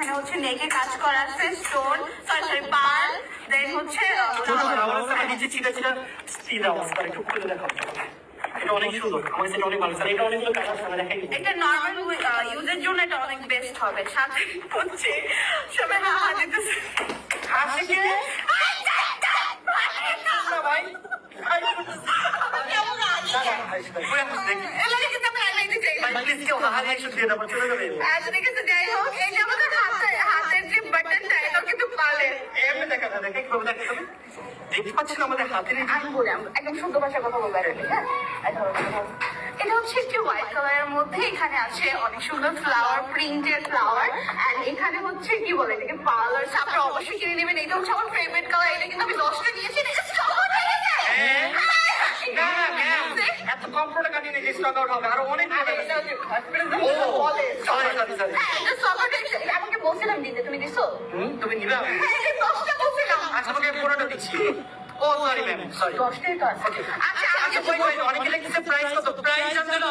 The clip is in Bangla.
এখানে হচ্ছে নেকে কাজ করা আছে, স্টোন সরি পার্ল, দেন হচ্ছে নিচে ছিটা ছিটা স্টিল অবস্থা একটু খুলে দেখাও। এটা অনেক সুন্দর, আমার সেটা অনেক ভালো। এটা অনেকগুলো কালার সামনে দেখাই। এটা নর্মাল ইউজের জন্য এটা অনেক বেস্ট হবে। সাথে হচ্ছে সবাই হাহা দিতেছে। আশিকে না ভাই, এলাকা কিন্তু আমি আইলাইতে চাই না। প্লিজ কেউ হাহারি একটু দিয়ে দাও, চলে যাবে। আচ্ছা ঠিক আছে, যাই হোক, এই যে আমাদের হাতের যে বাটনটা এটা কিন্তু পালে। এমনি দেখা না, দেখে কিভাবে দেখে তুমি দেখতে পাচ্ছি না আমাদের হাতের এই আমি বলি, আমি একদম শুদ্ধ ভাষায় কথা বলবো এখন, হ্যাঁ? এটা হচ্ছে একটি হোয়াইট কালারের মধ্যে, এখানে আছে অনেক সুন্দর ফ্লাওয়ার, প্রিন্টেড ফ্লাওয়ার, এন্ড এখানে হচ্ছে কি বলে এটাকে পার্লার। আপনারা অবশ্যই কিনে নেবেন, এটা হচ্ছে আমার ফেভারিট কালার। এটা কিন্তু আমি 10টা নিয়েছি, এটা স্টক আউট হয়ে গেছে। না না ম্যাম, এত কম প্রোডাক্ট আনি নাকি স্টক আউট হবে? আরো অনেক আরে, এটা হচ্ছে বলে সরি সরি সরি। এটা স্টক আউট হয়ে গেছে। আমাকে বলছিলাম দিতে, তুমি দিছো? তুমি নিবে? হ্যাঁ, এই 10টা বলছিলাম। আচ্ছা আমাকে পুরোটা দিচ্ছি। ও সরি ম্যাম, সরি। 10টাই তো আছে। আচ্ছা, আচ্ছা কই কই অনেকে লিখতেছে প্রাইস কত? প্রাইস জানতে হলে